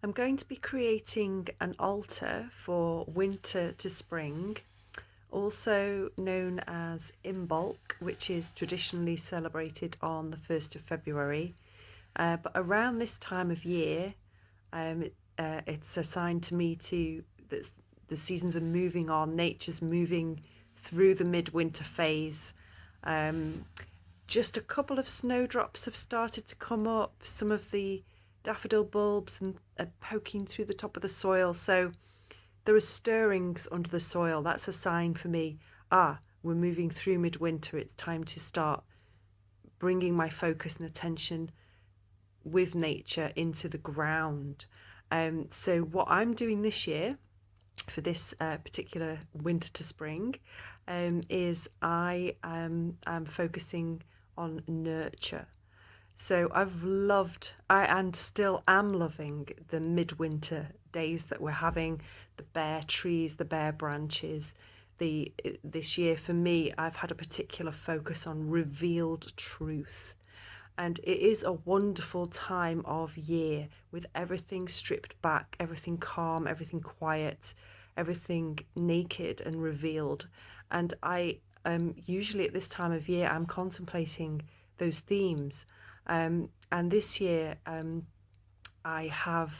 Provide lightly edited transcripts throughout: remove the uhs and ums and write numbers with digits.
I'm going to be creating an altar for winter to spring, also known as Imbolc, which is traditionally celebrated on the 1st of February. But around this time of year, it's a sign to me that the seasons are moving on, nature's moving through the midwinter phase. Um, just a couple of snowdrops have started to come up. Some of the daffodil bulbs and are poking through the top of the soil. So there are stirrings under the soil. That's a sign for me. We're moving through midwinter. It's time to start bringing my focus and attention with nature into the ground. So what I'm doing this year for this particular winter to spring is I am focusing on nurture. So I and still am loving the midwinter days that we're having, the bare trees, the bare branches. This year for me, I've had a particular focus on revealed truth. And it is a wonderful time of year with everything stripped back, everything calm, everything quiet, everything naked and revealed. And I usually at this time of year, I'm contemplating those themes. And this year, I have,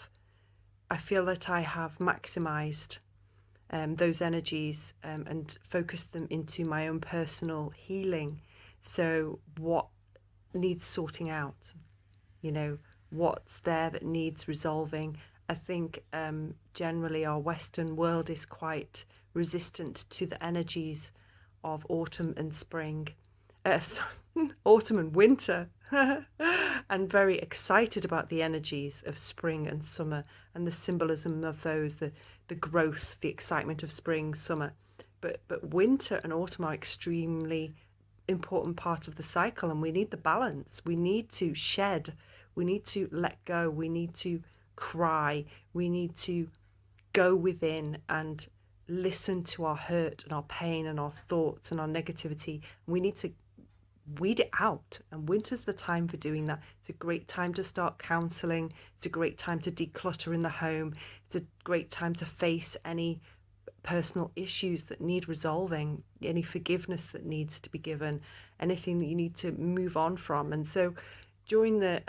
I feel that I have maximized those energies and focused them into my own personal healing. So, what needs sorting out? You know, what's there that needs resolving? I think generally our Western world is quite resistant to the energies of autumn and spring, uh, autumn and winter, and very excited about the energies of spring and summer and the symbolism of those, the growth, the excitement of spring, summer. But winter and autumn are extremely important part of the cycle, and we need the balance. We need to shed, we need to let go, we need to cry, we need to go within and listen to our hurt and our pain and our thoughts and our negativity. We need to weed it out, and winter's the time for doing that. It's a great time to start counseling. It's a great time to declutter in the home. It's a great time to face any personal issues that need resolving, any forgiveness that needs to be given, anything that you need to move on from. And so during the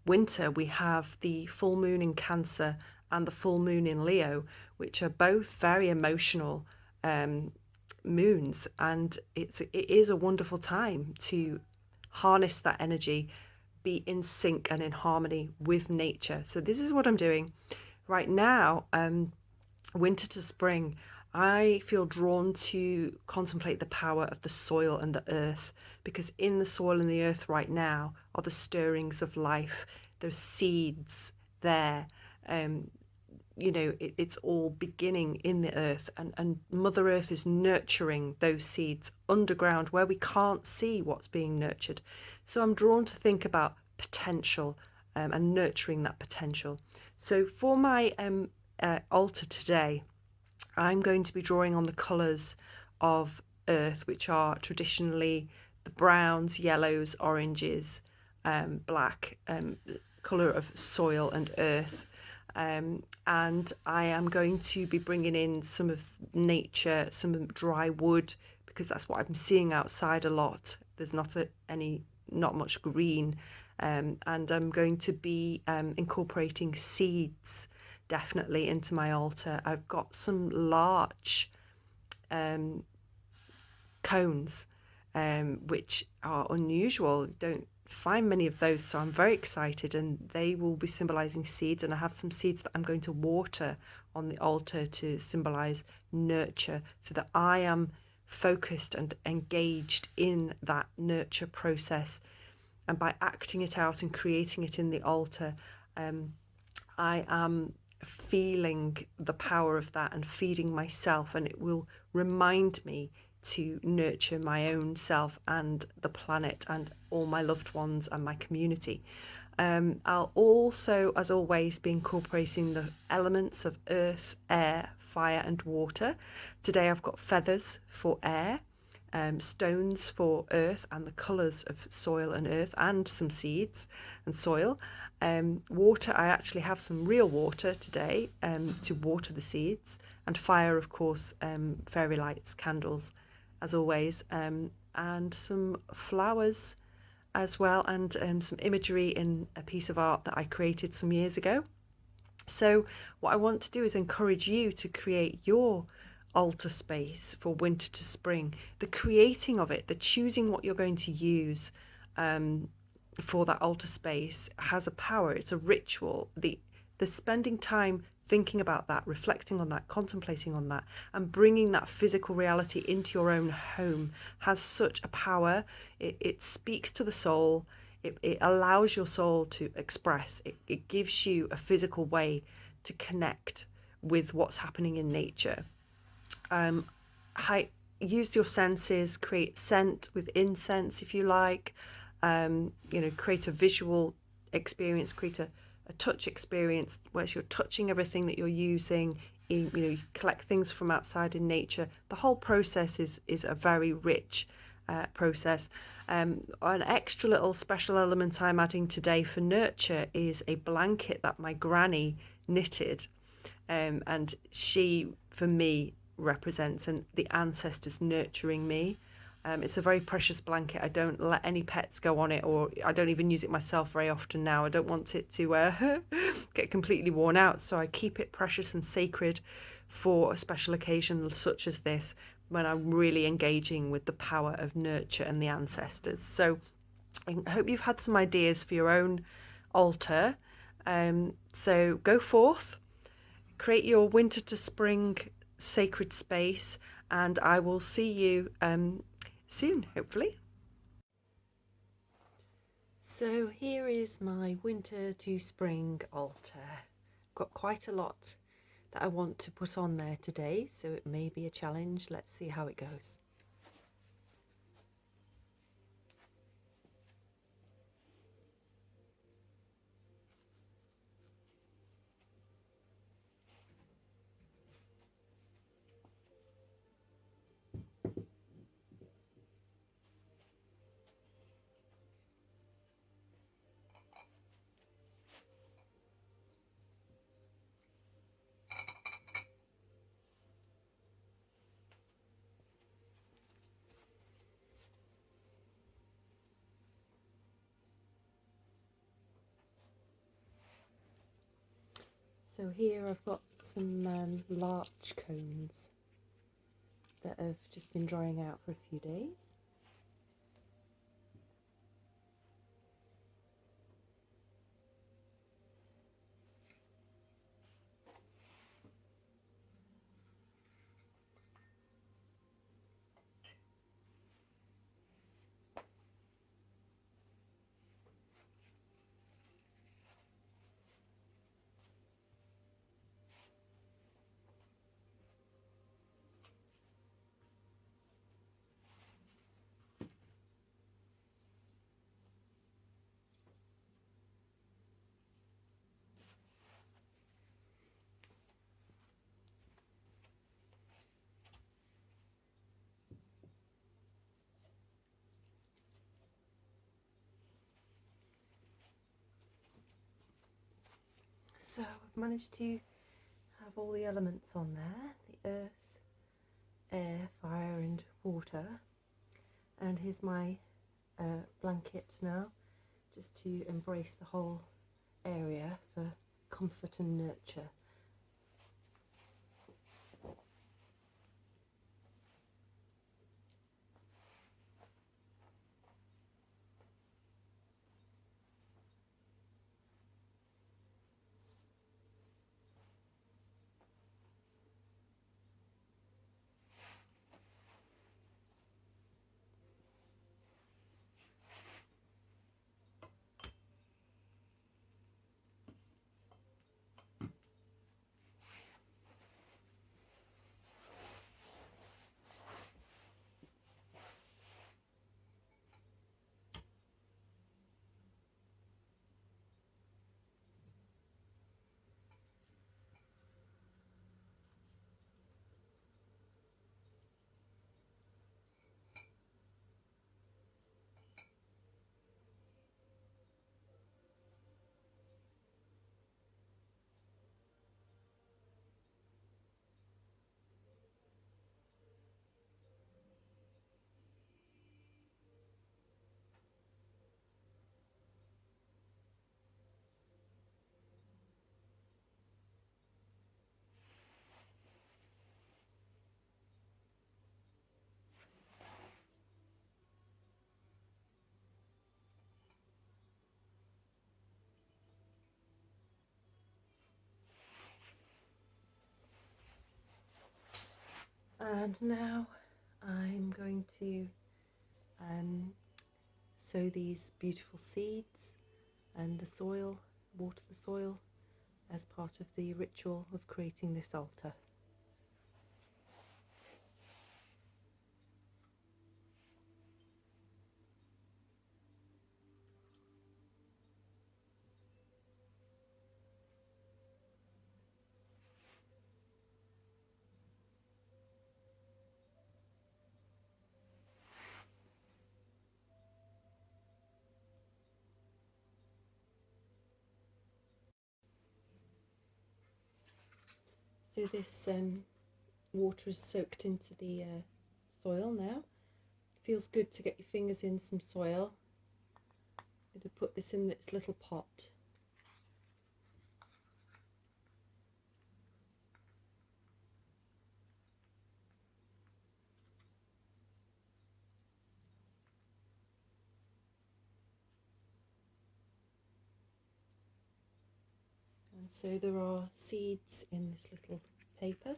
winter, we have the full moon in Cancer and the full moon in Leo, which are both very emotional moons, and it is a wonderful time to harness that energy, be in sync and in harmony with nature. So this is what I'm doing right now. Winter to spring, I feel drawn to contemplate the power of the soil and the earth, because in the soil and the earth right now are the stirrings of life. There's seeds there. Um, it's all beginning in the earth, and Mother Earth is nurturing those seeds underground where we can't see what's being nurtured. So I'm drawn to think about potential and nurturing that potential. So for my altar today, I'm going to be drawing on the colours of earth, which are traditionally the browns, yellows, oranges, black, colour of soil and earth. And I am going to be bringing in some of nature, some dry wood, because that's what I'm seeing outside a lot. There's not much green, and I'm going to be incorporating seeds definitely into my altar. I've got some larch um, cones, which are unusual. Don't find many of those, so I'm very excited, and they will be symbolizing seeds. And I have some seeds that I'm going to water on the altar to symbolize nurture, so that I am focused and engaged in that nurture process. And by acting it out and creating it in the altar, I am feeling the power of that and feeding myself, and it will remind me to nurture my own self and the planet and all my loved ones and my community. I'll also, as always, be incorporating the elements of earth, air, fire, and water. Today I've got feathers for air, stones for earth and the colours of soil and earth, and some seeds and soil. Water, I actually have some real water today to water the seeds, and fire, of course, fairy lights, candles, as always, and some flowers as well, and some imagery in a piece of art that I created some years ago. So what I want to do is encourage you to create your altar space for winter to spring. The creating of it, the choosing what you're going to use for that altar space has a power. It's a ritual. The spending time thinking about that, reflecting on that, contemplating on that, and bringing that physical reality into your own home has such a power. It speaks to the soul. It allows your soul to express. It gives you a physical way to connect with what's happening in nature. Use your senses, create scent with incense if you like. Create a visual experience, create a touch experience where you're touching everything that you're using. You collect things from outside in nature. The whole process is a very rich process. An extra little special element I'm adding today for nurture is a blanket that my granny knitted, and she, for me, represents the ancestors nurturing me. It's a very precious blanket. I don't let any pets go on it, or I don't even use it myself very often now. I don't want it to get completely worn out, so I keep it precious and sacred for a special occasion such as this, when I'm really engaging with the power of nurture and the ancestors. So I hope you've had some ideas for your own altar. So go forth, create your winter to spring sacred space, and I will see you soon, hopefully. So here is my winter to spring altar. Got quite a lot that I want to put on there today, so it may be a challenge. Let's see how it goes. So here I've got some larch cones that have just been drying out for a few days. So I've managed to have all the elements on there, the earth, air, fire and water. And here's my blanket now, just to embrace the whole area for comfort and nurture. And now I'm going to sow these beautiful seeds and the soil, water the soil as part of the ritual of creating this altar. So this water is soaked into the soil now. Feels good to get your fingers in some soil. I'm going to put this in this little pot. And so there are seeds in this little paper.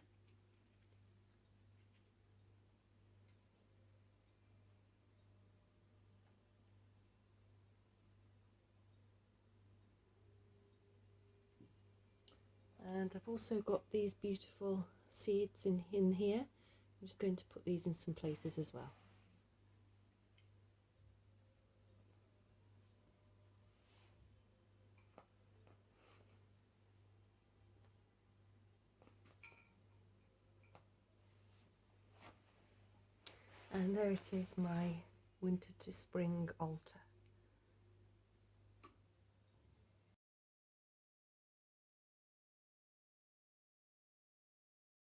And I've also got these beautiful seeds in here. I'm just going to put these in some places as well. And there it is, my winter to spring altar.